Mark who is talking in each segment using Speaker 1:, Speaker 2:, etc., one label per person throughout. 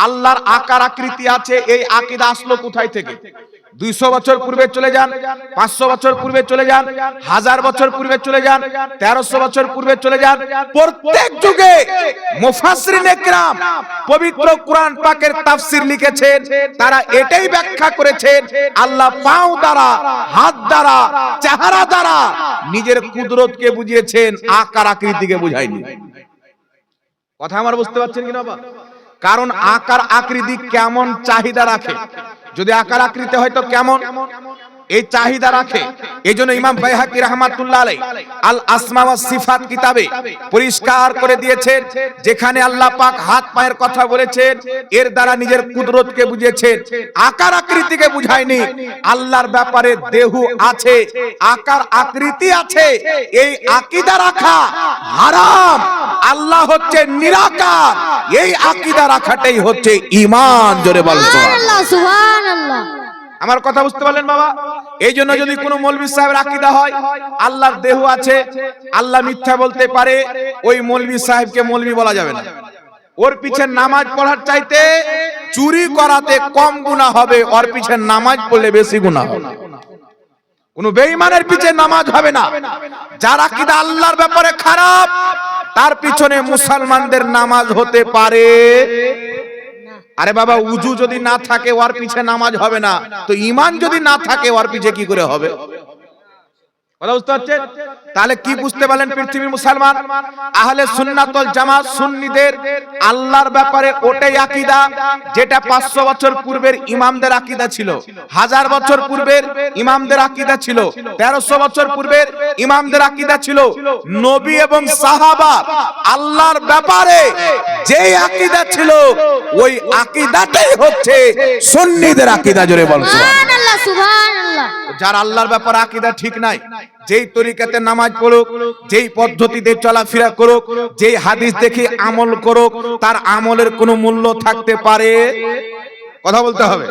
Speaker 1: আল্লাহর আকার আকৃতি আছে, এই আকীদা আসলো কোথায় থেকে? 200 বছর পূর্বে চলে যান, 500 বছর পূর্বে চলে যান, 1000 বছর পূর্বে চলে যান, 1300 বছর পূর্বে চলে যান। প্রত্যেক যুগে মুফাসসিরিনে কিরাম পবিত্র কোরআন পাকের তাফসীর লিখেছেন, তারা এটাই ব্যাখ্যা করেছেন আল্লাহ পাও দ্বারা, হাত দ্বারা, চেহারা দ্বারা নিজের কুদরতকে বুঝিয়েছেন, আকার আকৃতিকে বুঝায়নি। কথা আমার বুঝতে পারছেন কিনা বাবা? কারণ আকার আকৃতি কেমন চাহিদা রাখে, যদি আকার আকৃতি হয়তো কেমন এই চাহিদা রাখে। এইজন্য ইমাম বাইহাকি রাহমাতুল্লাহ আলাইহি আল আসমা ওয়াস সিফাত কিতাবে পরিষ্কার করে দিয়েছেন, যেখানে আল্লাহ পাক হাত পায়ের কথা বলেছেন, এর দ্বারা নিজের কুদরতকে বুঝিয়েছেন, আকার আকৃতিকে বুঝায়নি। আল্লাহর ব্যাপারে দেহ আছে, আকার আকৃতি আছে, এই আকীদা রাখা হারাম। আল্লাহ হচ্ছে নিরাকার, এই আকীদা রাখাটাই হচ্ছে ঈমান। জোরে বলেন সুবহানাল্লাহ, সুবহানাল্লাহ। আমার কথা বুঝতে পারলেন বাবা? এই জন্য যদি কোনো মৌলভী সাহেবের আকীদা হয় আল্লাহর দেহ আছে, আল্লাহ মিথ্যা বলতে পারে, ওই মৌলভী সাহেবকে মৌলভী বলা যাবে না। ওর পিছে নামাজ পড়ার চাইতে চুরি করাতে কম গুনাহ হবে, ওর পিছে নামাজ পড়লে বেশি গুনাহ হবে। কোন বেঈমানের পিছে নামাজ হবে না। যার আকীদা আল্লাহর ব্যাপারে খারাপ, তার পিছনে মুসলমানদের নামাজ হতে পারে। আরে বাবা, উজু যদি না থাকে ওর পিছে নামাজ হবে না, তো ঈমান যদি না থাকে ওর পিছে কি করে হবে? কথা বুঝতে পারছেন? তাহলে কি বুঝতে পারলেন পৃথিবীর মুসলমান? আহলে সুন্নাত ওয়াল জামাত সুন্নিদের আল্লাহর ব্যাপারে ওটাই আকীদা যেটা 500 বছর পূর্বের ইমামদের আকীদা ছিল, 1000 বছর পূর্বের ইমামদের আকীদা ছিল, 1300 বছর পূর্বের ইমামদের আকীদা ছিল। নবী এবং সাহাবা আল্লাহর ব্যাপারে যেই আকীদা ছিল, ওই আকীদাটাই হচ্ছে সুন্নিদের আকীদা। জোরে বলুন সুবহানাল্লাহ, সুবহানাল্লাহ। যার আল্লাহর ব্যাপারে আকীদা ঠিক নাই, যেই তরিকাতে নামাজ পড়ুক, যেই পদ্ধতিতে চলাফেরা করুক, যেই হাদিস দেখে আমল করুক, তার আমলের কোনো মূল্য থাকতে পারে? কথা বলতে হবে।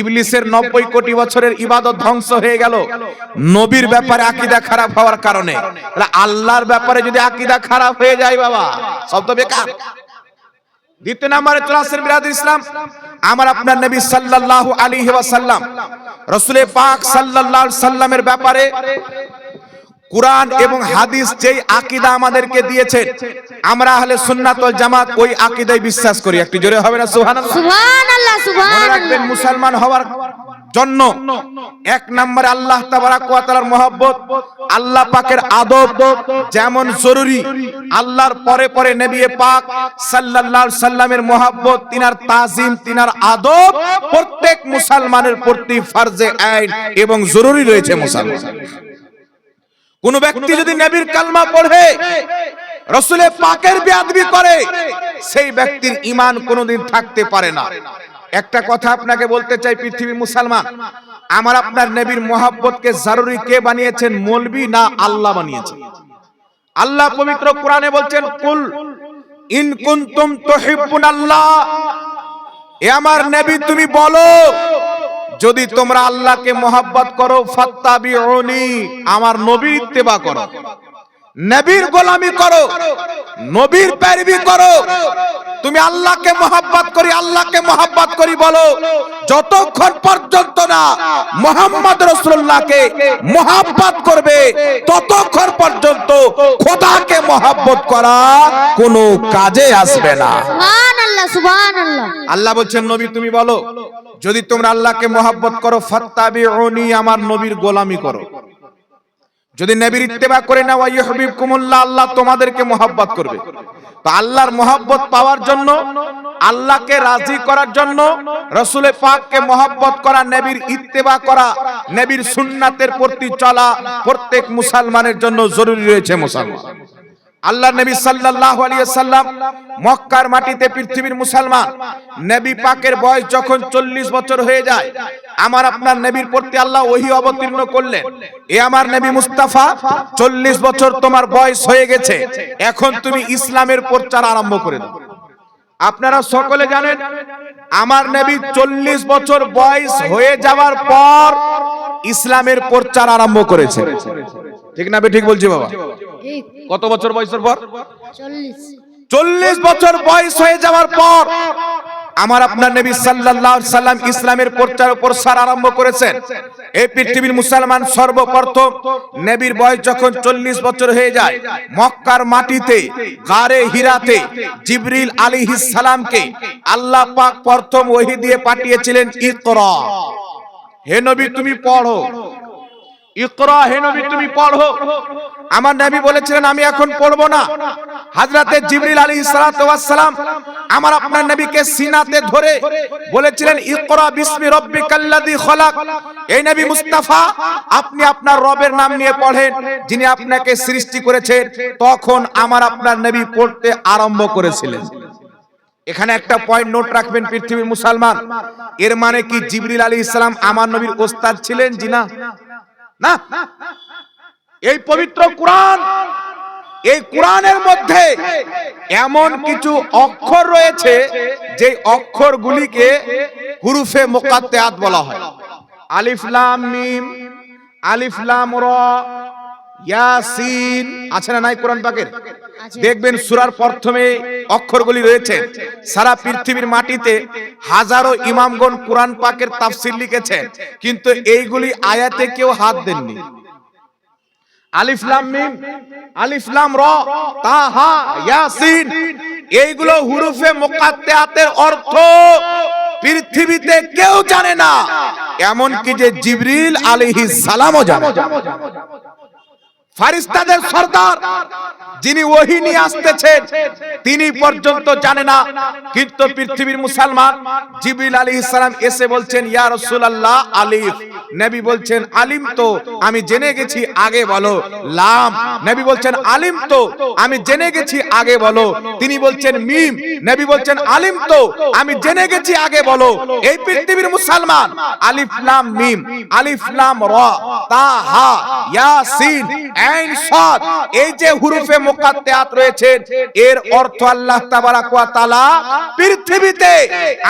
Speaker 1: ইবলিসের 90 কোটি বছরের ইবাদত ধ্বংস হয়ে গেল নবীর ব্যাপারে আকীদা খারাপ হওয়ার কারণে। তাহলে আল্লাহর ব্যাপারে যদি আকীদা খারাপ হয়ে যায় বাবা, সব তো বেকার। দ্বিতীয় নম্বরে চলে আসেন বিরাদর ইসলাম, আমার আপনার নবী সাল্লাল্লাহু আলাইহি ওয়াসাল্লাম, রাসূল পাক সাল্লাল্লাহু আলাইহি সাল্লামের ব্যাপারে কুরআন এবং হাদিস যেই আকীদা আমাদেরকে দিয়েছেন, আমরা আহলে সুন্নাত ওয়াল জামাত ওই আকীদায় বিশ্বাস করি। একটু জোরে হবে না সুবহানাল্লাহ, সুবহানাল্লাহ, সুবহানাল্লাহ। মনে রাখবেন, মুসলমান হওয়ার জন্য এক নম্বরে আল্লাহ তাবারাক ওয়া তাআলার মহব্বত, আল্লাহ পাকের আদব যেমন জরুরি, আল্লাহর পরে পরে নবী পাক সাল্লাল্লাহু আলাইহি সাল্লামের মহব্বত, তিনার তাজিম, তিনার আদব প্রত্যেক মুসলমানের প্রতি ফরজে আইন এবং জরুরি রয়েছে। মুসলমান কোন ব্যক্তি যদি নবীর কালমা পড়ে, রাসূলের পাকের বেয়াদবি করে, সেই ব্যক্তির ঈমান কোনোদিন থাকতে পারে না। একটা কথা আপনাকে বলতে চাই, পৃথিবীর মুসলমান, আমার আপনার নবীর মহব্বতকে জরুরি কে বানিয়েছেন? মৌলভী না আল্লাহ বানিয়েছেন? আল্লাহ পবিত্র কোরআনে বলছেন, কুল ইন কুনতুম তুহিব্বুনাল্লাহ, এ আমার নবী তুমি বলো, যদি তোমরা আল্লাহকে মহব্বত করো, ফাত্তাবিউনি, আমার নবীর ইত্তেবা করো, নবীর গোলামি করো, নবীর পেরবি করো। তুমি আল্লাহকে মহব্বত করি, আল্লাহকে মহব্বত করি বলো, যতক্ষণ পর্যন্ত না মুহাম্মদ রাসূলুল্লাহকে মহব্বত করবে, ততক্ষণ পর্যন্ত খোদাকে মহব্বত করা কোনো কাজে আসবে না। সুবহানাল্লাহ, সুবহানাল্লাহ। আল্লাহ বলছেন, নবী তুমি বলো, যদি তোমরা আল্লাহকে মহব্বত করো, ফাত্তাবিউনি, আমার নবীর গোলামি করো। যদি নবীর ইত্তেবা করে না, ওয়া ইউহিব্বুকুমুল্লাহ, আল্লাহ তোমাদেরকে মহব্বত করবে। তো আল্লাহর মহব্বত পাওয়ার জন্য, আল্লাহকে রাজি করার জন্য রাসূল পাককে মহব্বত করা, নবীর ইত্তেবা করা, নবীর সুন্নাতের প্রতি চলা প্রত্যেক মুসলমানের জন্য জরুরি রয়েছে। মুসলমান আল্লাহ নবী সাল্লাল্লাহু আলাইহি ওয়াসাল্লাম মক্কার মাটিতে, পৃথিবীর মুসলমান, নবী পাকের বয়স যখন 40 বছর হয়ে যায়, আমার আপনার নবীর প্রতি আল্লাহ ওহী অবতীর্ণ করলেন, এ আমার নবী মুস্তাফা, 40 বছর তোমার বয়স হয়ে গেছে, এখন তুমি ইসলামের প্রচার আরম্ভ করে দাও। আপনারা সকলে জানেন, আমার নবী 40 বছর বয়স হয়ে যাওয়ার পর ইসলামের প্রচার আরম্ভ করেছে। ঠিক না? ঠিক বলছি বাবা? কত বছর বয়সের পর? 40 বছর বয়স হয়ে যাওয়ার পর আমার আপনার নবী সাল্লাল্লাহু আলাইহি সাল্লাম ইসলামের প্রচার ও প্রসার আরম্ভ করেছেন। এই পৃথিবীর মুসলমান সর্বপ্রথম নবীর বয়স যখন 40 বছর হয়ে যায়, মক্কার মাটিতে গারে হিরাতে জিবরিল আলাইহিস সালামকে আল্লাহ পাক প্রথম ওহী দিয়ে পাঠিয়েছিলেন, ইকরা, হে নবী তুমি পড়ো, ইকরা, হে নবী তুমি পড়ো। আমার নবী বলেছিলেন আমি এখন পড়বো না। হযরতে জিবরিল আলাইহিস সালাতু ওয়াস সালাম আমার আপনার নবীকে সিনাতে ধরে বলেছিলেন, ইকরা বিসমি রাব্বিকাল্লাযী খলাক, এই নবী মুস্তাফা আপনি আপনার রবের নাম নিয়ে পড়েন যিনি আপনাকে সৃষ্টি করেছেন। তখন আমার আপনার নবী পড়তে আরম্ভ করেছিলেন। এখানে একটা পয়েন্ট নোট রাখবেন পৃথিবীর মুসলমান, এর মানে কি জিবরিল আলাইহিস সালাম আমার নবীর ওস্তাদ ছিলেন? জি না, না। এই পবিত্র কোরআন, এই কোরআনের মধ্যে এমন কিছু অক্ষর রয়েছে যে অক্ষরগুলিকে হুরুফে মুকাত্তাআত বলা হয়। আলিফ লাম মিম, আলিফ লাম র, ইয়াসিন, আছে না নাই কোরআন পাকের? দেখবেন সূরার প্রথমে অক্ষরগুলি রয়েছে। সারা পৃথিবীর মাটিতে হাজারো ইমামগণ কোরআন পাকের তাফসীর লিখেছেন, কিন্তু এইগুলি আয়াতে কেউ হাত দেননি। আলিফ লাম মিম, আলিফ লাম র, তাহা, ইয়াসিন, এইগুলো হুরুফে মুকাত্তাআতের অর্থ পৃথিবীতে কেউ জানে না, এমন কি যে জিবরিল আলাইহিস সালামও জানে। ফারিস্তাদের সরদার যিনি ওহী নিয়ে আসতেছেন তিনি পর্যন্ত জানে না, কিন্তু পৃথিবীর মুসলমান জিবরিল আলাইহিস সালাম এসে বলছেন, ইয়া রাসূলুল্লাহ আলিফ, নবী বলছেন আলিম তো আমি জেনে গেছি, আগে বলো। লাম, নবী বলছেন আলিম তো আমি জেনে গেছি, আগে বলো। তিনি বলছেন মিম, নবী বলছেন আলিম তো আমি জেনে গেছি, আগে বলো। এই পৃথিবীর মুসলমান আলিফ লাম মিম, আলিফ লাম র, তাহা, ইয়াসিন, আইন, সাদ, এই যে হুরুফে মুকাত্তাআত রয়েছে এর অর্থ আল্লাহ তাবারাক ওয়া তাআলা পৃথিবীতে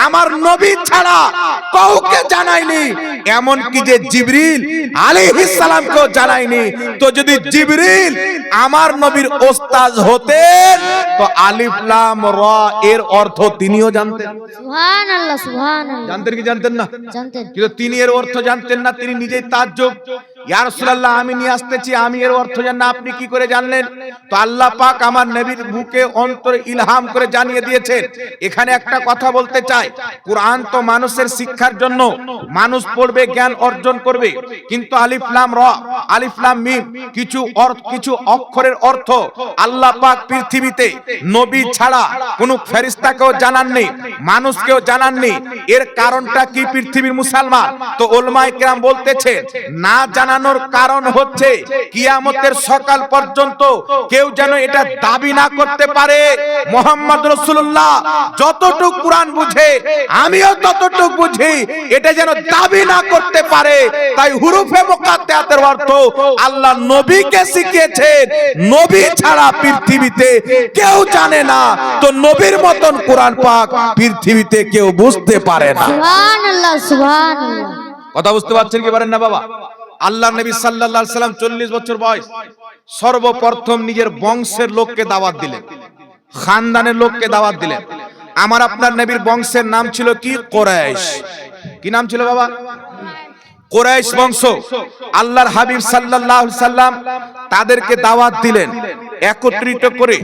Speaker 1: আমার নবী ছাড়া কাউকে জানায়নি, এমন কি যে জিবরিল আলাইহিস সালামকেও জানায়নি। তো যদি জিবরিল আমার নবীর ওস্তাদ হতেন তো আলিফ লাম র এর অর্থ তিনিও জানতেন।
Speaker 2: সুবহানাল্লাহ, সুবহানাল্লাহ।
Speaker 1: জানতেন কি জানতেন না?
Speaker 2: জানতেন।
Speaker 1: কিন্তু তিনি এর অর্থ জানতেন না। তিনি নিজেই তাজ্জব, ইয়া রাসূলুল্লাহ আমি নিয়ে আসতেছি, আমি এর অর্থ জানি না, আপনি কি করে জানলেন? তো আল্লাহ পাক আমার নবীর বুকে অন্তরে ইলহাম করে জানিয়ে দিয়েছেন। এখানে একটা কথা বলতে চাই, কোরআন তো মানুষের শিক্ষার জন্য, মানুষ পড়বে জ্ঞান অর্জন করবে, কিন্তু আলিফ লাম র, আলিফ লাম মিম কিছু অক্ষরের অর্থ আল্লাহ পাক পৃথিবীতে নবী ছাড়া কোনো ফেরেশতাকেও জানাননি, মানুষকেও জানাননি। এর কারণটা কি পৃথিবীর মুসলমান? তো উলামায়ে কেরাম বলতেছে না জানানোর কারণ হচ্ছে কিয়ামতের সকাল পর্যন্ত কেউ যেন এটা দাবি না করতে পারে মুহাম্মদ রাসূলুল্লাহ যতটুকু কোরআন বুঝে আমিও ততটুকু বুঝি, এটা যেন দাবি না করতে পারে। তাই হুরুফে মুকাত্তাআতের অর্থ আল্লাহ নবীকে শিখিয়েছেন, নবী ছাড়া পৃথিবীতে কেউ জানে না। তো নবীর মতন কোরআন পাক পৃথিবীতে কেউ বুঝতে পারে না।
Speaker 2: সুবহানাল্লাহ, সুবহানাল্লাহ।
Speaker 1: কথা বুঝতে পারছেন কি পারেন না বাবা? আল্লাহ নবী সাল্লাল্লাহু আলাইহি সাল্লাম 40 বছর বয়স, সর্বপ্রথম নিজের বংশের লোককে দাওয়াত দিলেন, খানদানের লোককে দাওয়াত দিলেন। আমার আপনার নবীর বংশের নাম ছিল কি? কুরাইশ। কি নাম ছিল বাবা? কুরাইশ বংশ। আল্লাহর হাবিব সাল্লাল্লাহু আলাইহি সাল্লাম তাদেরকে দাওয়াত দিলেন একত্রিত করে।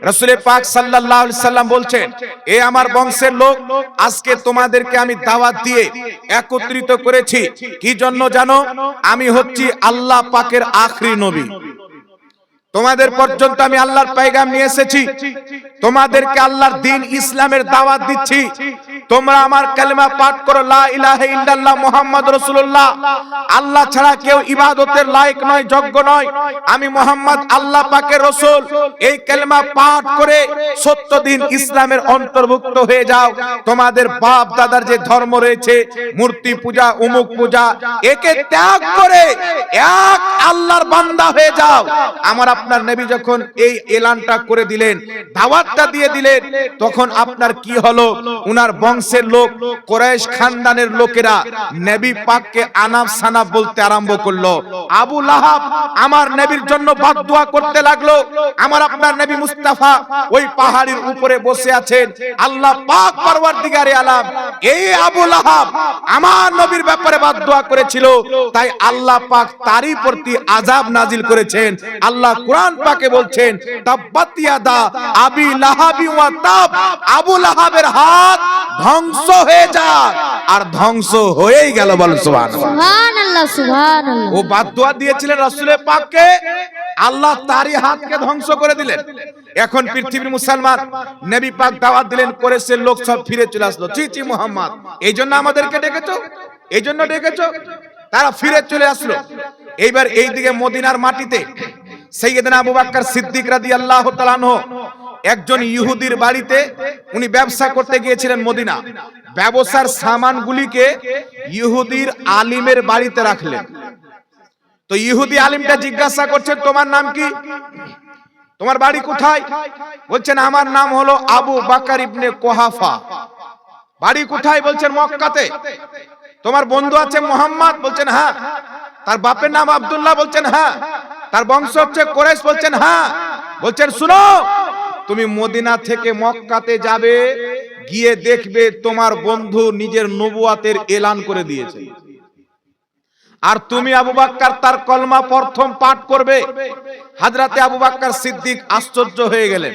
Speaker 1: রাসূল পাক সাল্লাল্লাহু আলাইহি সাল্লাম বলছেন, এ আমার বংশের লোক, আজকে তোমাদেরকে আমি দাওয়াত দিয়ে একত্রিত করেছি কি জন্য জানো? আমি হচ্ছি আল্লাহ পাকের আখরি নবী। তোমাদের পর্যন্ত আমি আল্লাহর পয়গাম নিয়ে এসেছি, তোমাদেরকে আল্লাহর দ্বীন ইসলামের দাওয়াত দিচ্ছি। তোমরা আমার কালেমা পাঠ করো, লা ইলাহা ইল্লাল্লাহ মুহাম্মাদুর রাসূলুল্লাহ, আল্লাহ ছাড়া কেউ ইবাদতের লায়ক নয়, যোগ্য নয়, আমি মুহাম্মদ আল্লাহ পাকের রাসূল। এই কালেমা পাঠ করে 70 দিন ইসলামের অন্তর্ভুক্ত হয়ে যাও। তোমাদের বাপ দাদার যে ধর্ম রয়েছে, মূর্তি পূজা, অমুক পূজা, একে ত্যাগ করে এক আল্লাহর বান্দা হয়ে যাও। আমার আপনার নবী যখন এই এলানটা করে দিলেন, দাওয়াতটা দিয়ে দিলেন, তখন আপনার কি হলো? উনার বংশ বংশের লোক, কুরাইশ খানদানের লোকেরা নবী পাককে আনাব সানাব বলতে আরম্ভ করলো। আবু লাহাব আমার নবীর জন্য বদদুয়া করতে লাগলো। আমার আপনার নবী মুস্তাফা ওই পাহাড়ের উপরে বসে আছেন, আল্লাহ পাক পরওয়ারদিগারে আলাম এই আবু লাহাব আমার নবীর ব্যাপারে বদদুয়া করেছিল, তাই আল্লাহ পাক তারই প্রতি আযাব নাজিল করেছেন। আল্লাহ কোরআন পাকে বলছেন, তাব্বাত ইয়াদা আবি লাহাবি ওয়া তাব, আবু লাহাবের হাত ধ্বংস হয়ে যাক, আর ধ্বংস হয়েই গেল। বল সুবহানাল্লাহ।
Speaker 2: সুবহানাল্লাহ সুবহানাল্লাহ।
Speaker 1: ও বদদুয়া দিয়েছিলেন রাসূলের পাককে, আল্লাহ তারই হাতকে ধ্বংস করে দিলেন। এখন পৃথিবীর মুসলমান নবী পাক দাওয়াত দিলেন, কুরাইশের লোক সব ফিরে চলে আসলো। জি জি মুহাম্মদ, এই জন্য আমাদেরকে ডেকেছো, এই জন্য ডেকেছো। তারা ফিরে চলে আসলো। এইবার এইদিকে মদিনার মাটিতে সাইয়েদনা আবু বকর সিদ্দিক রাদিয়াল্লাহু তাআলা আনহু একজন ইহুদির বাড়িতে উনি ব্যবসা করতে গিয়েছিলেন মদিনা। ব্যবসার সামানগুলিকে ইহুদির আলিমের বাড়িতে রাখলেন। তো ইহুদি আলিমটা জিজ্ঞাসা করছেন, তোমার নাম কি, তোমার বাড়ি কোথায়? বলছেন আমার নাম হলো আবু বকর ইবনে কুহাফা। বাড়ি কোথায়? বলছেন মক্কাতে। তোমার বন্ধু আছে মুহাম্মদ? বলছেন হ্যাঁ। তার বাপের নাম আব্দুল্লাহ? বলছেন হ্যাঁ। তার বংশ হচ্ছে কুরাইশ? বলছেন হ্যাঁ। বলছেন শুনো, তুমি মদিনা থেকে মক্কাতে যাবে, গিয়ে দেখবে তোমার বন্ধু নিজের নবুয়াতের এলান করে দিয়েছে, আর তুমি আবু বকর তার কলমা প্রথম পাঠ করবে। হযরতে আবু বকর সিদ্দিক আশ্চর্য হয়ে গেলেন।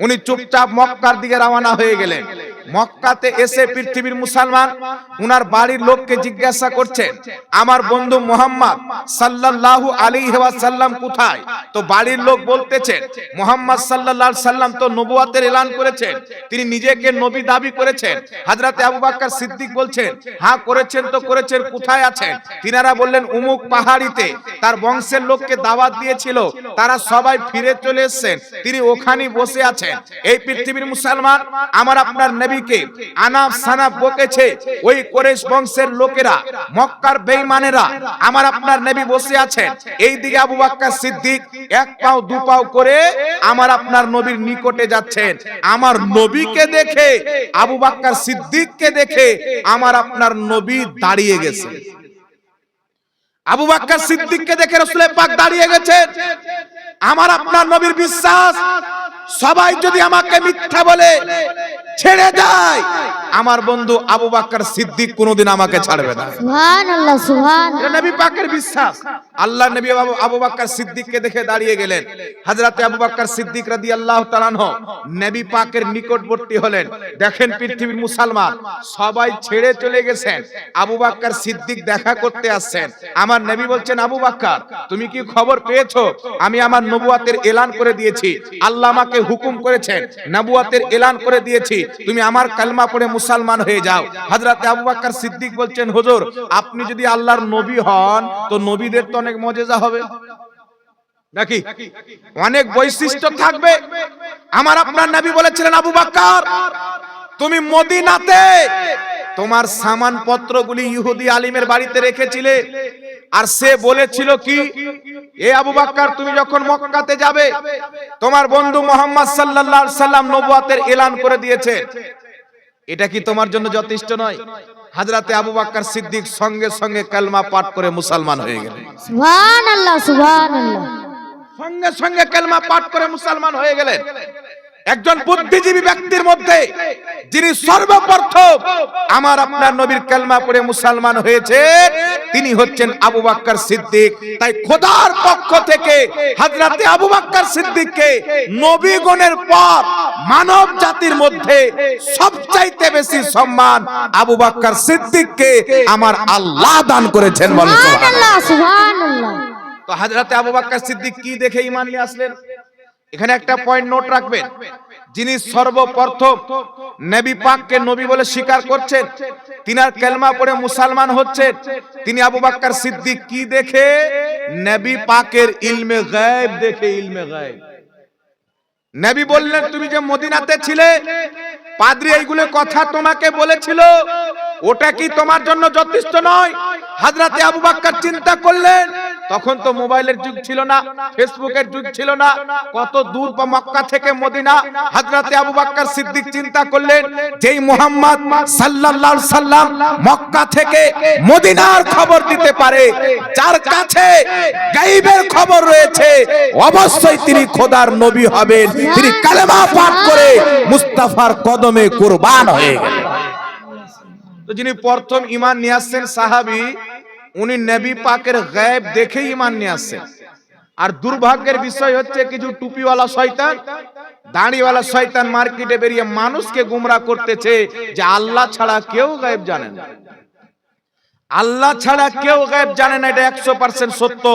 Speaker 1: উনি চুপচাপ মক্কার দিকে রওনা হয়ে গেলেন। মক্কাতে এসে পৃথিবীর মুসলমান উনার বাড়ির লোককে জিজ্ঞাসা করছেন, আমার বন্ধু মুহাম্মদ সাল্লাল্লাহু আলাইহি ওয়াসাল্লাম কোথায়? তো বাড়ির লোক বলতেছেন, মুহাম্মদ সাল্লাল্লাহু আলাইহি সাল্লাম তো নবুয়তের এলান করেছেন, তিনি নিজেকে নবী দাবি করেছেন। হযরতে আবু বকর সিদ্দিক বলছেন, হ্যাঁ করেছেন তো করেছেন, কোথায় আছেন? তিনারা বললেন, উমুক পাহাড়িতে তার বংশের লোককে দাওয়াত দিয়েছিল, তারা সবাই ফিরে চলে এসেছেন, তিনি ওখানেই বসে আছেন। এই পৃথিবীর মুসলমান আমার আপনার নবীকে আনাব সানাব বকেছে ওই কুরাইশ বংশের লোকেরা, মক্কার বেঈমানেরা। আমার আপনার নবী বসে আছেন, এইদিকে আবু বকর সিদ্দিক এক পাও দু পাও করে আমার আপনার নবীর নিকটে যাচ্ছেন। আমার নবীকে দেখে, আবু বকর সিদ্দিককে দেখে আমার আপনার নবী দাঁড়িয়ে গেছে। আবু বকর সিদ্দিককে দেখে রাসূল পাক দাঁড়িয়ে গেছেন। আমার আপনার নবীর বিশ্বাস, সবাই যদি আমাকে মিথ্যা বলে ছেড়ে যায়, আমার বন্ধু আবু বকর সিদ্দিক কোনোদিন আমাকে ছাড়বে না।
Speaker 2: সুবহানাল্লাহ সুবহানাল্লাহ।
Speaker 1: এটা নবী পাকের বিশ্বাস। আল্লাহ নবী আবু বকর সিদ্দিককে দেখে দাঁড়িয়ে গেলেন। হযরতে আবু বকর সিদ্দিক রাদিয়াল্লাহু তাআলা আনহু নবী পাকের নিকটবর্তী হলেন। দেখেন পৃথিবীর মুসলমান সবাই ছেড়ে চলে গেছেন, আবু বকর সিদ্দিক দেখা করতে আসছেন। আমার নবী বলছেন, আবু বকর তুমি কি খবর পেয়েছো? আমি আমার নবুয়তের এলান করে দিয়েছি, আল্লাহ আমাকে হুকুম করেছেন, নবুয়তের এলান করে দিয়েছি, তুমি আমার কালেমা পড়ে মুসলমান হয়ে যাও। হযরতে আবু বকর সিদ্দিক বলছেন, হুজুর আপনি যদি আল্লাহর নবী হন তো নবীদের তো অনেক মজেজা হবে নাকি, অনেক বৈশিষ্ট্য থাকবে। আমার আপনার নবী বলেছিলেন, আবু বকর তুমি মদিনাতে তোমার সামান পত্রগুলি ইহুদি আলিমের বাড়িতে রেখেছিলে, আর সে বলেছিল কি, এ আবু বকর তুমি যখন মক্কাতে যাবে, তোমার বন্ধু মুহাম্মদ সাল্লাল্লাহু আলাইহি সাল্লাম নবুয়তের এলান করে দিয়েছে, এটা কি তোমার জন্য যথেষ্ট নয়? হযরতে আবু বকর সিদ্দিক সঙ্গে সঙ্গে কালেমা পাঠ করে মুসলমান হয়ে গেলেন।
Speaker 2: সুবহানাল্লাহ সুবহানাল্লাহ।
Speaker 1: সঙ্গে সঙ্গে কালেমা পাঠ করে মুসলমান হয়ে গেলেন। একজন বুদ্ধিজীবী ব্যক্তির মধ্যে যিনি সর্বপ্রথম আমার আপনার নবীর কালেমা পড়ে মুসলমান হয়েছে, তিনি হচ্ছেন আবু বকর সিদ্দিক। তাই খোদার পক্ষ থেকে হযরতে আবু বকর সিদ্দিককে নবীগণের পর মানব জাতির মধ্যে সবচাইতে বেশি সম্মান আবু বকর সিদ্দিককে আমার আল্লাহ দান করেছেন। বলেন
Speaker 2: সুবহানাল্লাহ সুবহানাল্লাহ।
Speaker 1: তো হযরতে আবু বকর সিদ্দিক কি দেখে ঈমান নিয়ে আসলেন? এখানে একটা পয়েন্ট নোট রাখবেন, যিনি সর্বপ্রথম নবী পাককে নবী বলে স্বীকার করছেন, তিনার কালেমা পড়ে মুসলমান হচ্ছেন, তিনি আবু বকর সিদ্দিক কি দেখে? নবী পাকের ইলমে গায়ব দেখে। ইলমে গায়ব নবী বললেন, তুমি যে মদিনাতে ছিলে, পাদ্রী এইগুলো কথা তোমাকে বলেছিল, ওটা কি তোমার জন্য যথেষ্ট নয়? হযরতে আবু বকর চিন্তা করলেন, তখন তো মোবাইলের যুগ ছিল না, ফেসবুকের যুগ ছিল না। কত দূর বা মক্কা থেকে মদিনা, হযরতে আবু বকর সিদ্দিক চিন্তা করলেন যেই মুহাম্মদ সাল্লাল্লাহু আলাইহি সাল্লাম মক্কা থেকে মদিনার খবর দিতে পারে, যার কাছে গায়বের খবর রয়েছে, অবশ্যই তিনি খোদার নবী হবেন। তিনি কালেমা পাঠ করে মুস্তাফার কদমে কুরবান হয়ে গেলেন। তো যিনি প্রথম ঈমান নিয়ে আসছেন সাহাবী, উনি নবী পাকের গায়েব দেখে ঈমান নিয়ে আসছেন। আর দুর্ভাগ্যের বিষয় হচ্ছে কিছু টুপিওয়ালা শয়তান, দাড়িওয়ালা শয়তান মার্কেটে বেরিয়ে মানুষকে গুমরাহ করতেছে যে আল্লাহ ছাড়া কেউ গায়েব জানে না। আল্লাহ ছাড়া কেউ গায়েব জানে না, এটা 100% সত্য।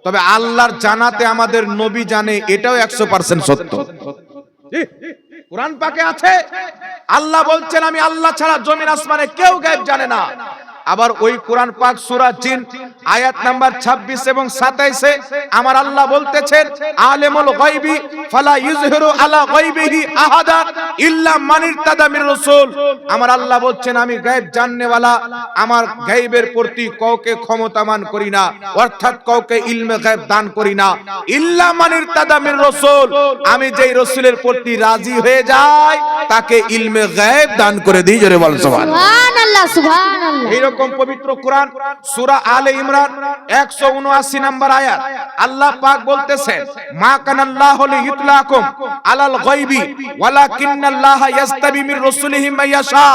Speaker 1: তবে আল্লাহর জানাতে আমাদের নবী জানে, এটাও 100% সত্য। কোরআন পাকে আছে, আল্লাহ বলছেন আমি আল্লাহ ছাড়া জমিন আসমানে কেউ গায়েব জানে না। আবার ওই কোরআন পাক সূরা জিন আয়াত নাম্বার 26 এবং 27 এ আমার আল্লাহ বলতেছেন আলিমুল গায়বি ফালা ইযহিরু আলা গায়বিহি আহাদা ইল্লা মান ইরতাদা মির রাসূল। আমার আল্লাহ বলছেন আমি গায়েব জাননেওয়ালা, আমার গায়েবের প্রতি কাউকে ক্ষমতামান করি না, অর্থাৎ কাউকে ইলমে গায়েব দান করি না, ইল্লা মান ইরতাদা মির রাসূল। আমি যেই রাসূলের প্রতি রাজি হয়ে যাই তাকে ইলমে গায়েব দান করে দিই। জোরে বল
Speaker 2: সুবহানাল্লাহ সুবহানাল্লাহ।
Speaker 1: এরকম পবিত্র কোরআন সূরা আলে ইমরান 179 নম্বর আয়াত আল্লাহ পাক বলতেছেন মা কানাল্লাহু লিইতলাকুম আলাল গায়বি ওয়ালাকিন্নাল্লাহা ইয়াস্তাবি মির রাসূলিহি মাইয়াশা।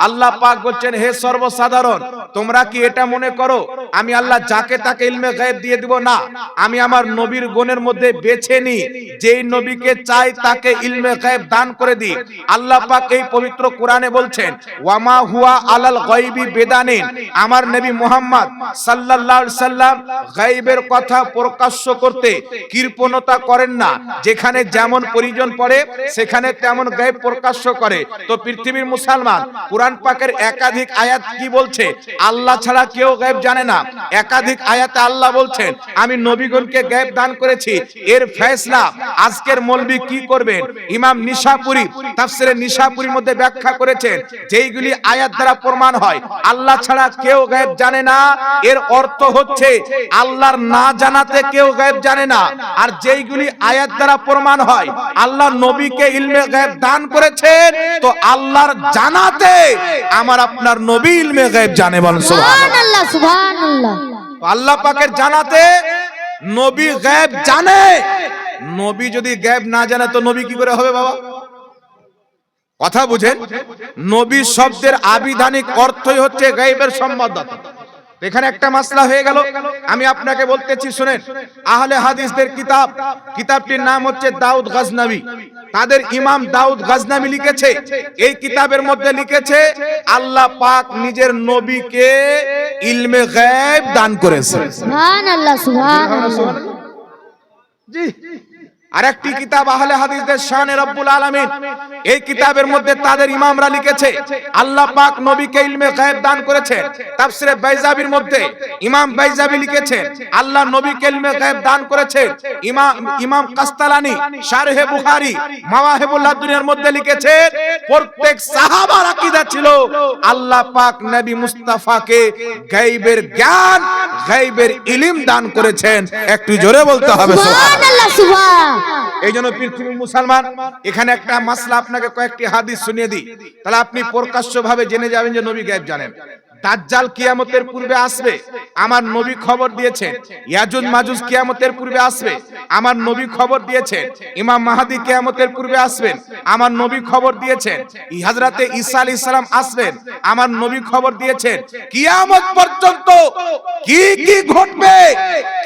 Speaker 1: আল্লাহ পাক বলছেন হে সর্বসাধারণ, তোমরা কি এটা মনে করো আমি আল্লাহ যাকে তাকে ইলমে গায়েব দিয়ে দিব? না, আমি আমার নবীর গণের মধ্যে বেছে নিই, যেই নবীকে চাই তাকে ইলমে গায়েব দান করে দিই। আল্লাহ পাক এই পবিত্র কোরআনে বলছেন ওয়ামা হুয়া আলাল গায়বি বেদানিন, আমার নবী মুহাম্মদ সাল্লাল্লাহু আলাইহি সাল্লাম গায়বের কথা প্রকাশ্য করতে কৃপণতা করেন না, যেখানে যেমন প্রয়োজন পড়ে সেখানে তেমন গায়ব প্রকাশ্য করে। তো পৃথিবীর মুসলমান কোরআন পাকের একাধিক আয়াত কি বলছে? আল্লাহ ছাড়া কেউ গায়ব জানে না। একাধিক আয়াতে আল্লাহ বলছেন আমি নবীগণকে গায়ব দান করেছি। এর ফয়সালা আজকের মৌলবি কি করবেন? ইমাম নিশাপুরী তাফসিরে নিশাপুরীর মধ্যে ব্যাখ্যা করেছেন যেইগুলি আয়াত দ্বারা প্রমাণ হয় আল্লাহ ছাড়া কেউ গায়েব জানে না, এর অর্থ হচ্ছে আল্লাহর না জানাতে কেউ গায়েব জানে না। আর যেইগুলি আয়াত দ্বারা প্রমাণ হয় আল্লাহ নবীকে ইলমে গায়েব দান করেছেন, তো আল্লাহর জানাতে আমার আপনার নবী ইলমে গায়েব জানে। বলেন
Speaker 2: সুবহানাল্লাহ সুবহানাল্লাহ।
Speaker 1: আল্লাহ পাকের জানাতে নবী গায়েব জানে। নবী যদি গায়েব না জানে তো নবী কি করে হবে বাবা? কথা বুঝেন, নবী শব্দের আবিধানিক অর্থই হচ্ছে গায়বের সংবাদদাতা। এখানে একটা মাসলা হয়ে গেল, আমি আপনাকে বলতেছি শুনেন। আহলে হাদিসদের কিতাব, কিতাবটির নাম হচ্ছে দাউদ গজনবী। তাদের ইমাম দাউদ গজনবী লিখেছে, এই কিতাবের মধ্যে লিখেছে আল্লাহ পাক নিজের নবীকে ইলমে গায়ব দান করেছে।
Speaker 2: সুবহানাল্লাহ সুবহানাল্লাহ।
Speaker 1: জি। আরেকটি কিতাব আহলে হাদিসদের শানে রব্বুল আলামিন, এই কিতাবের মধ্যে তাদের ইমামরা লিখেছে আল্লাহ পাক নবীকে ইলমে গায়েব দান করেছেন। তাফসিরে বাইজাবির মধ্যে ইমাম বাইজাবি লিখেছেন আল্লাহ নবীকে ইলমে গায়েব দান করেছেন। ইমাম কাস্তালানি শারহে বুখারী মাওয়াহিবুল লাদুনিয়ার মধ্যে লিখেছেন প্রত্যেক সাহাবার আকীদা ছিল আল্লাহ পাক নবী মুস্তাফাকে গায়েবের জ্ঞান, গায়েবের ইলম দান করেছেন। একটু জোরে বলতে হবে
Speaker 2: সুবহানাল্লাহ সুবহান।
Speaker 1: এই জন্য পৃথিবীর মুসলমান, এখানে একটা মাসলা আপনাকে কয়েকটি হাদিস শুনিয়ে দিই, তাহলে আপনি প্রকাশ্যভাবে জেনে যাবেন যে নবী গায়েব জানেন। দাজ্জাল কিয়ামতের পূর্বে আসবে, আমার নবী খবর দিয়েছেন। ইয়াজুজ মাজুজ কিয়ামতের পূর্বে আসবে, আমার নবী খবর দিয়েছেন। ইমাম মাহদী কিয়ামতের পূর্বে আসবেন, আমার নবী খবর দিয়েছেন। হযরতে ঈসা আলাইহিস সালাম আসবেন, আমার নবী খবর দিয়েছেন। কিয়ামত পর্যন্ত কি কি ঘটবে,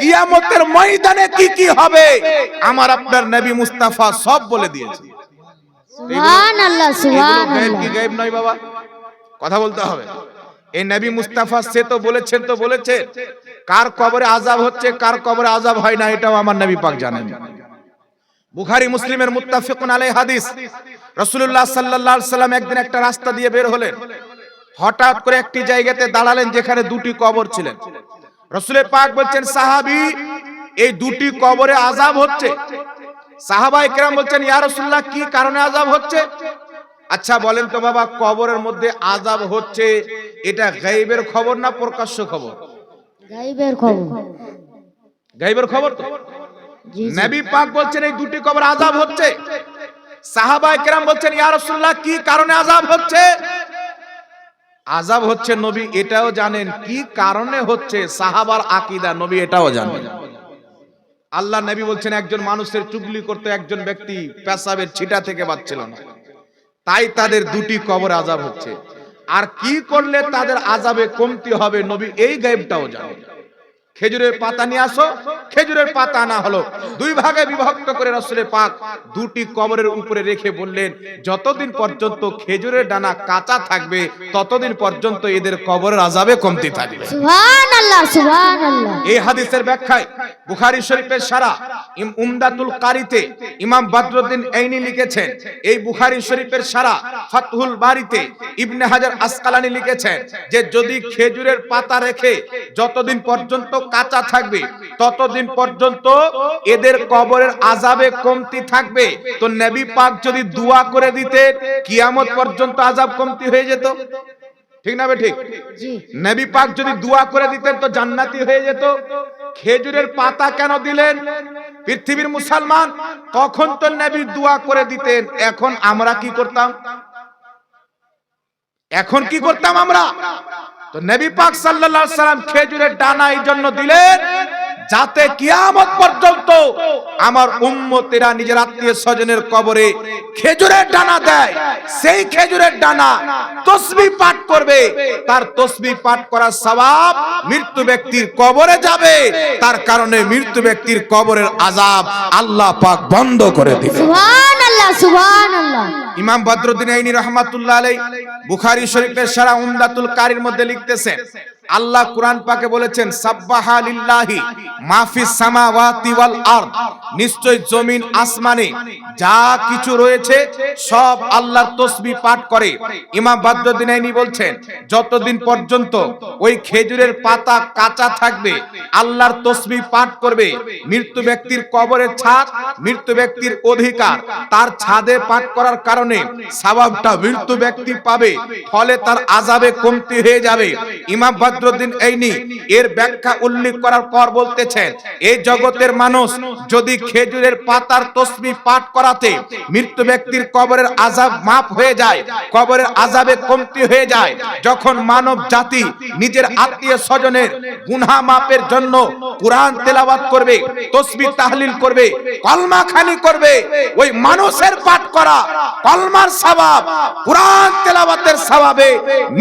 Speaker 1: কিয়ামতের ময়দানে কি কি হবে, আমার আপনার নবী মুস্তাফা সব বলে দিয়েছেন।
Speaker 2: সুবহানাল্লাহ সুবহানাল্লাহ।
Speaker 1: কি গায়েব নয় বাবা, কথা বলতে হবে। এই নবী মুস্তাফা সে তো বলেছেন, তো বলেছেন কার কবরে আযাব হচ্ছে, কার কবরে আযাব হয় না, এটাও আমার নবী পাক জানেন। বুখারী মুসলিমের মুত্তাফিকুন আলাইহি হাদিস, রাসূলুল্লাহ সাল্লাল্লাহু আলাইহি সাল্লাম একদিন একটা রাস্তা দিয়ে বের হলেন, হঠাৎ করে একটি জায়গাতে দাঁড়ালেন যেখানে দুটি কবর ছিলেন। রাসূলের পাক বলছেন সাহাবী এই দুটি কবরে আযাব হচ্ছে। সাহাবায়ে কেরাম বলছেন ইয়া রাসূলুল্লাহ কি কারণে আযাব হচ্ছে? আচ্ছা বলেন তো বাবা, কবরের মধ্যে আযাব হচ্ছে এটা গায়বের খবর না প্রকাশ্য খবর?
Speaker 2: গায়বের খবর।
Speaker 1: গায়বের খবর তো।
Speaker 2: জি জি
Speaker 1: নবী পাক বলছেন এই দুটি কবর আযাব হচ্ছে। সাহাবায়ে কেরাম বলছেন ইয়া রাসূলুল্লাহ কি কারণে আযাব হচ্ছে? আযাব হচ্ছে নবী এটাও জানেন, কি কারণে হচ্ছে সাহাবার আকীদা নবী এটাও জানেন। আল্লাহ নবী বলছেন একজন মানুষের চুগলি করতে একজন ব্যক্তি পেশাবের ছিটা থেকে বাঁচছিল না, তাই তাদের দুটি কবর আযাব হচ্ছে। আর কি করলে তাদের আযাবে কমতি হবে নবী এই গায়েবটাও জানেন। খেজুরের পাতা নিয়ে আসো, খেজুরের পাতা না হলো দুই ভাগে বিভক্ত করে রাসূল পাক দুটি কবরের উপরে রেখে বললেন যতদিন পর্যন্ত খেজুরের ডানা কাঁচা থাকবে ততদিন পর্যন্ত এদের কবরের আযাবে কমতি থাকবে।
Speaker 2: সুবহানাল্লাহ সুবহানাল্লাহ।
Speaker 1: এই হাদিসের ব্যাখ্যায় বুখারী শরীফের সারা উমদাতুল কারিতে ইমাম বদরুদ্দিন আইনি লিখেছেন, এই বুখারী শরীফের সারা ফাতহুল বারিতে ইবনে হাজার আসকালানী লিখেছেন যে যদি খেজুরের পাতা রেখে যতদিন পর্যন্ত কাঁচা থাকবে ততদিন পর্যন্ত এদের কবরের আযাবে কমতি থাকবে। তো নবী পাক যদি দোয়া করে দিতেন কিয়ামত পর্যন্ত আযাব কমতি হয়ে যেত, ঠিক না ঠিক?
Speaker 2: জি
Speaker 1: নবী পাক যদি দোয়া করে দিতেন তো জান্নাতি হয়ে যেত। খেজুরের পাতা কেন দিলেন? পৃথিবীর মুসলমান তখন তো নবী দোয়া করে দিতেন, এখন আমরা কি করতাম? এখন কি করতাম আমরা? তো নবী পাক সাল্লাল্লাহু আলাইহি সাল্লাম খেজুরের ডানা এই জন্য দিলেন যাতে কিয়ামত পর্যন্ত আমার উম্মতেরা নিজের আত্মীয় স্বজনের কবরে খেজুরের ডানা দেয়, সেই খেজুরের ডানা তাসবিহ পাঠ করবে, তার তাসবিহ পাঠ করার সওয়াব মৃত্যু ব্যক্তির কবরে যাবে, তার কারণে মৃত্যু ব্যক্তির কবরের আযাব আল্লাহ পাক বন্ধ করে দিবেন।
Speaker 2: সুবহানাল্লাহ সুবহানাল্লাহ।
Speaker 1: ইমাম বদরুদ্দিন আইনি রাহমাতুল্লাহ আলাইহি বুখারী শরীফের সারা উমদাতুল কারীর মধ্যে লিখতেছেন আল্লাহ কুরআন পাকে বলেছেন সাব্বাহা লিল্লাহি মা ফিস সামাওয়াতি ওয়াল আরদ, নিশ্চয় জমিন আসমানে যা কিছু রয়েছে সব আল্লাহর তাসবিহ পাঠ করে। ইমাম বদরুদ্দিন আইনি বলছেন যতদিন পর্যন্ত ওই খেজুরের পাতা কাঁচা থাকবে আল্লাহর তাসবিহ পাঠ করবে, মৃত্যু ব্যক্তির কবরের ছাদ মৃত্যু ব্যক্তির অধিকার, তার ছাদে পাঠ করার কারণে সওয়াবটা মৃত্যু ব্যক্তি পাবে, ফলে তার আযাবে কমতি হয়ে যাবে। ইমাম বদরুদ্দিন আইনি এর ব্যাখ্যা উল্লেখ করার পর বলতেছেন এই জগতের মানুষ যদি খেজুরের পাতার তাসবিহ পাঠ করাতে মৃত্যু ব্যক্তির কবরের আযাব মাফ হয়ে যায়, কবরের আযাবে কমতি হয়ে যায়, যখন মানব জাতি নিজের আত্মীয় স্বজনের গুনাহ মাফের জন্য কুরআন তেলাওয়াত করবে, তাসবিহ তাহলিল করবে, কলমা খানি করবে, ওই মানুষের পাঠ করা কলমার সওয়াব কুরআন তেলাওয়াতের সওয়াবে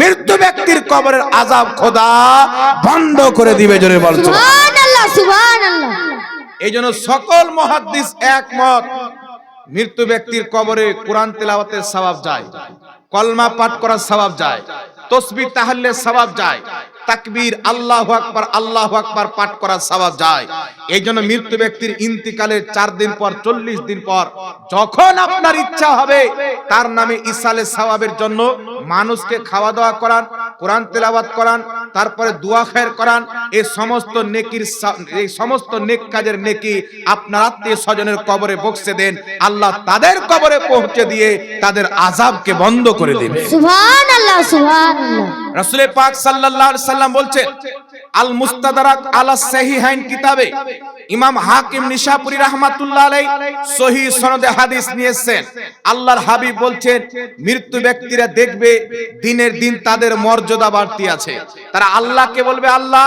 Speaker 1: মৃত্যু ব্যক্তির কবরের আযাব খোদা বন্ধ করে দিবে। জোরে বল
Speaker 2: সুবহানাল্লাহ সুবহানাল্লাহ।
Speaker 1: এইজন্য সকল মুহাদ্দিস একমত মৃত্যু ব্যক্তির কবরে কুরআন তেলাওয়াতের সওয়াব যায়, কলমা পাঠ করার সওয়াব যায়, তাসবিহ তাহলিলের সওয়াব যায়, তাকবীর আল্লাহু আকবার পাঠ করার সওয়াব যায়। এইজন্য মৃত্যু ব্যক্তির ইন্তিকালের 4 দিন পর 40 দিন পর যখন আপনার ইচ্ছা হবে তার নামে ইসালে সওয়াবের জন্য মানুষকে খাওয়া দাওয়া করান, কোরআন তেলাওয়াত করান, তারপরে দোয়া খায়ের করান, এই সমস্ত নেক কাজের নেকি আপনার আত্মীয় স্বজনের কবরে বক্সে দেন, আল্লাহ তাদের কবরে পৌঁছে দিয়ে তাদের আযাবকে বন্ধ করে দিবে।
Speaker 2: সুবহানাল্লাহ সুবহানাল্লাহ।
Speaker 1: রাসূল পাক সাল্লাল্লাহু আলাইহি সাল্লাম বলছেন আল মুস্তাদরাক আলা সাহিহাইন কিতাবে ইমাম হাকিম নিশাপুরী রাহমাতুল্লাহ আলাইহি সহিহ সনদে হাদিস নিয়েছেন, আল্লাহর হাবিব বলছেন মৃত্যু ব্যক্তিরা দেখবে দিনের দিন তাদের মর্যাদা বাড়তি আছে, তারা আল্লাহকে বলবে আল্লাহ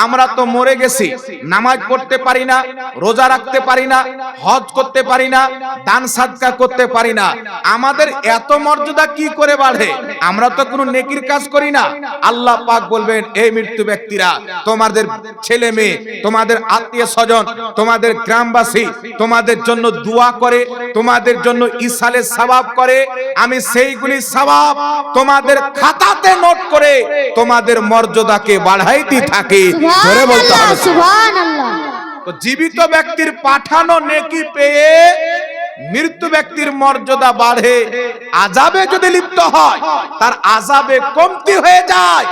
Speaker 1: আমরা তো মরে গেছি, নামাজ পড়তে পারি না, রোজা রাখতে পারি না, হজ করতে পারি না, দান সাদকা করতে পারি না, আমাদের এত মর্যাদা কি করে বাড়ে? আমরা তো কোনো নেকির কাজ করি না। আল্লাহ পাক বলবেন এই মৃত্যু ব্যক্তিরা তোমাদের ছেলে মেয়ে, তোমাদের আত্মীয় স্বজন, তোমাদের গ্রামবাসী তোমাদের জন্য দোয়া করে, তোমাদের জন্য ইসালে সওয়াব করে, আমি সেইগুলি সওয়াব তোমাদের খাতাতে নোট করে তোমাদের মর্যাদাকে বাড়াইতে থাকি। জোরে বলতে হবে
Speaker 2: সুবহানাল্লাহ।
Speaker 1: তো জীবিত ব্যক্তির পাঠানো নেকি পেয়ে মৃত্যু ব্যক্তির মর্যাদা বাড়ে, আযাবে যদি লিপ্ত হয় তার আযাবে কমতি হয়ে যায়,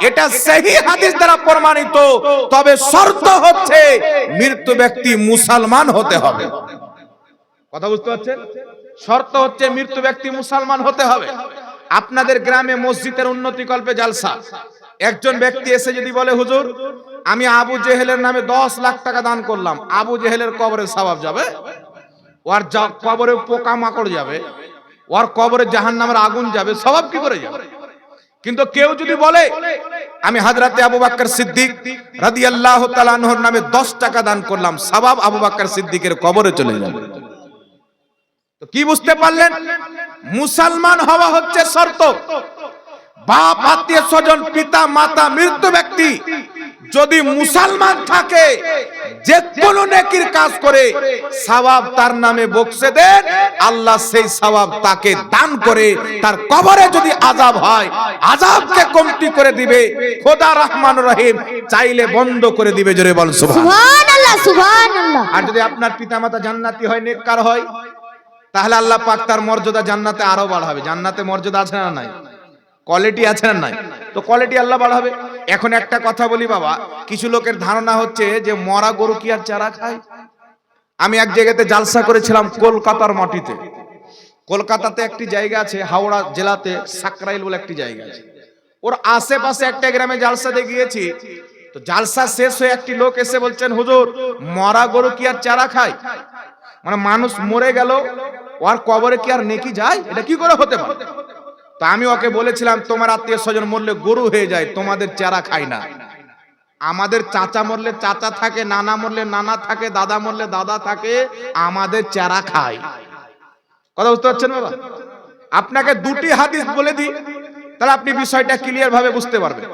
Speaker 1: এটা সহিহ হাদিস দ্বারা প্রমাণিত। তবে শর্ত হচ্ছে মৃত্যু ব্যক্তি মুসলমান হতে হবে। কথা বুঝতে পারছেন? শর্ত হচ্ছে মৃত্যু ব্যক্তি মুসলমান হতে হবে। আপনাদের গ্রামে মসজিদের উন্নতি কল্পে জালসা, একজন ব্যক্তি এসে যদি বলে হুজুর আমি আবু জেহেলের নামে 10 লাখ টাকা দান করলাম, আবু জেহেলের কবরে সওয়াব যাবে? ওর কবরে পোকা মাকড় যাবে, ওর কবরে জাহান্নামের আগুন যাবে, সওয়াব কি করে যাবে? কিন্তু কেউ যদি বলে আমি হযরতে আবু বকর সিদ্দিক রাদিয়াল্লাহু তাআলা আনহুর নামে 10 টাকা দান করলাম, সওয়াব আবু বকর সিদ্দিকের কবরে চলে যাবে। তো কি বুঝতে পারলেন? মুসলমান হওয়া হচ্ছে শর্ত। বাপ, আত্মীয় স্বজন, পিতা মাতা, মৃত ব্যক্তি যদি মুসলমান থাকে, যে কোনো নেকির কাজ করে সওয়াব তার নামে বকশে দেন, আল্লাহ সেই সওয়াব তাকে দান করে তার কবরে যদি আযাব হয়, আযাবকে কমতি করে দিবে। খোদা রহমান রহিম চাইলে বন্ধ করে দিবে। জোরে বল সুবহানাল্লাহ।
Speaker 2: সুবহানাল্লাহ সুবহানাল্লাহ।
Speaker 1: আর যদি আপনার পিতামাতা জান্নাতি হয়, নেককার হয়, তাহলে আল্লাহ পাক তার মর্যাদা জান্নাতে আরো বাড়াবে। জান্নাতে মর্যাদা আছে না নাই? কোয়ালিটি আছে না নাই? তো কোয়ালিটি আল্লাহ বাড়াবে। এখন একটা কথা বলি বাবা, কিছু লোকের ধারণা হচ্ছে যে মরা গরু কি আর চারা খায়? আমি এক জায়গাতে জালসা করেছিলাম কলকাতার মাটিতে। কলকাতাতে একটি জায়গা আছে, হাওড়া জেলাতে সাকরাইল বলে একটি জায়গা আছে, ওর আশেপাশে একটা গ্রামে জালসাতে গিয়েছি। তো জালসা শেষ হয়ে একটি লোক এসে বলছেন, হুজুর মরা গরু কি আর চারা খায়? মানে মানুষ মরে গেল, ওর কবরে কি আর নেকি যায়? এটা কি করে হতে পারে? তো আমি ওকে বলেছিলাম, তোমার আত্মীয় স্বজন মরলে গরু হয়ে যায়, তোমাদের চারা খায় না। আমাদের চাচা মরলে চাচা থাকে, নানা মরলে নানা থাকে, দাদা মরলে দাদা থাকে, আমাদের চারা খায়। কথা বুঝতে পারছেন বাবা? আপনাকে দুটি হাদিস বলে দিই, তাহলে আপনি বিষয়টা ক্লিয়ার ভাবে বুঝতে পারবেন।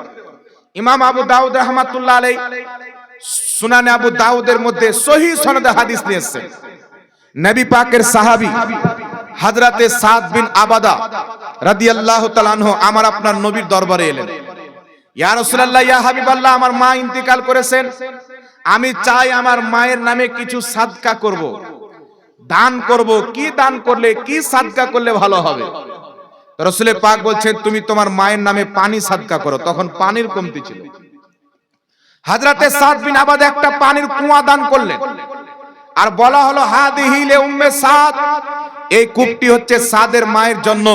Speaker 1: ইমাম আবু দাউদ রাহমাতুল্লাহ আলাইহি সুনানে আবু দাউদের মধ্যে সহিহ সনদে হাদিস নিয়ে এসেছেন। নবী পাকের সাহাবী হযরতে সাদ বিন আবাদা রাদিয়াল্লাহু তাআলা আনহু আমার আপনার নবীর দরবারে এলেন। ইয়া রাসূলুল্লাহ, ইয়া হাবিবাল্লাহ, আমার মা ইন্তেকাল করেছেন, আমি চাই আমার মায়ের নামে কিছু সাদকা করব, দান করব। কি দান করলে, কি সাদকা করলে ভালো হবে? রাসূল পাক বলছেন, তুমি তোমার মায়ের নামে পানি সাদকা করো। তখন পানির কমতি ছিল। হযরতে সাদ বিন আবাদা একটা পানির কুয়া দান করলেন, আর বলা হলো হাদিহি লি উম্মে সাদ, এই কূপটি হচ্ছে সাদের মায়ের জন্য।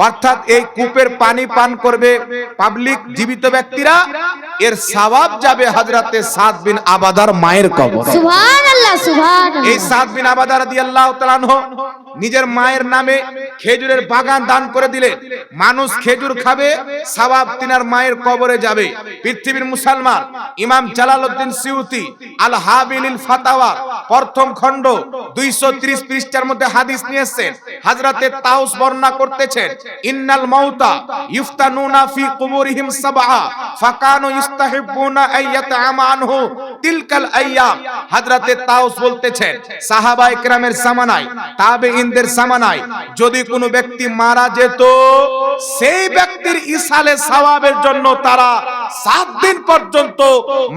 Speaker 1: অর্থাৎ এই কূপের পানি পান করবে পাবলিক, জীবিত ব্যক্তিরা, এর সওয়াব যাবে হযরতে সাদ বিন আবাদার মায়ের কবরে।
Speaker 2: সুবহানাল্লাহ সুবহানাল্লাহ।
Speaker 1: এই সাদ বিন আবাদা রাদিয়াল্লাহু তাআলা আনহু নিজের মায়ের নামে খেজুরের বাগান দান করে দিলেন। মানুষ খেজুর খাবে, সওয়াব তিনার মায়ের কবরে যাবে। পৃথিবীর মুসলমান ইমাম জালালউদ্দিন সিউতি আল হাবিলিল ফাতাওয়া প্রথম খণ্ড 230 পৃষ্ঠার মধ্যে হাদিস নিয়ে এসেছেন। হযরতে তাউস বর্ণনা করতেছেন, ইন্নাল মাউতা ইফতানুনা ফি কুবুরিহিম সাবআ ফাকানু ইস্তাহিবুনা আইয়াতআমা আনহু তিলকাল আইয়াম। হযরতে তাউস বলতেছেন, সাহাবায়ে কেরামের জামানায়, তাবেঈনদের জামানায় যদি কোনো ব্যক্তি মারা যেত, সেই ব্যক্তির ইসালে সওয়াবের জন্য তারা 7 দিন পর্যন্ত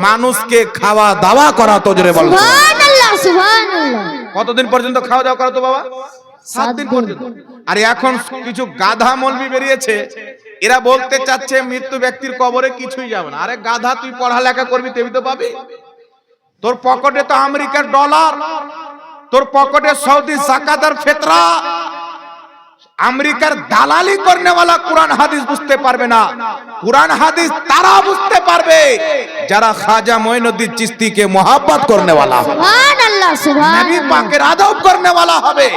Speaker 1: মানুষকে খাওয়া দাওয়া করাতো। জোরে বলো
Speaker 2: সুবহানাল্লাহ সুবহানাল্লাহ।
Speaker 1: কতদিন পর্যন্ত খাওয়া দাওয়া করাতো বাবা? 7 দিন পর্যন্ত। আর এখন কিছু গাধা মৌলবি বেরিয়েছে, এরা বলতে চাচ্ছে মৃত্যু ব্যক্তির কবরে কিছুই যাবে না। আরে গাধা, তুই পড়ালেখা করবি তেবি তো পাবি। তোর পকেটে তো আমেরিকার ডলার, তোর পকেটে সৌদি যাকাত আর ফিতরা। আমেরিকার দালালি করনেওয়ালা কুরআন হাদিস বুঝতে পারবে না। কুরআন হাদিস তারা বুঝতে পারবে যারা খাজা মঈনুদ্দিন চিশতিকে মোহাব্বত করনেওয়ালা হবে,
Speaker 2: সুবহানাল্লাহ
Speaker 1: নবী
Speaker 2: সুবহানাল্লাহ।
Speaker 1: পাকের আদব করনেওয়ালা হবে।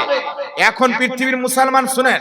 Speaker 1: এখন পৃথিবীর মুসলমান শুনেন,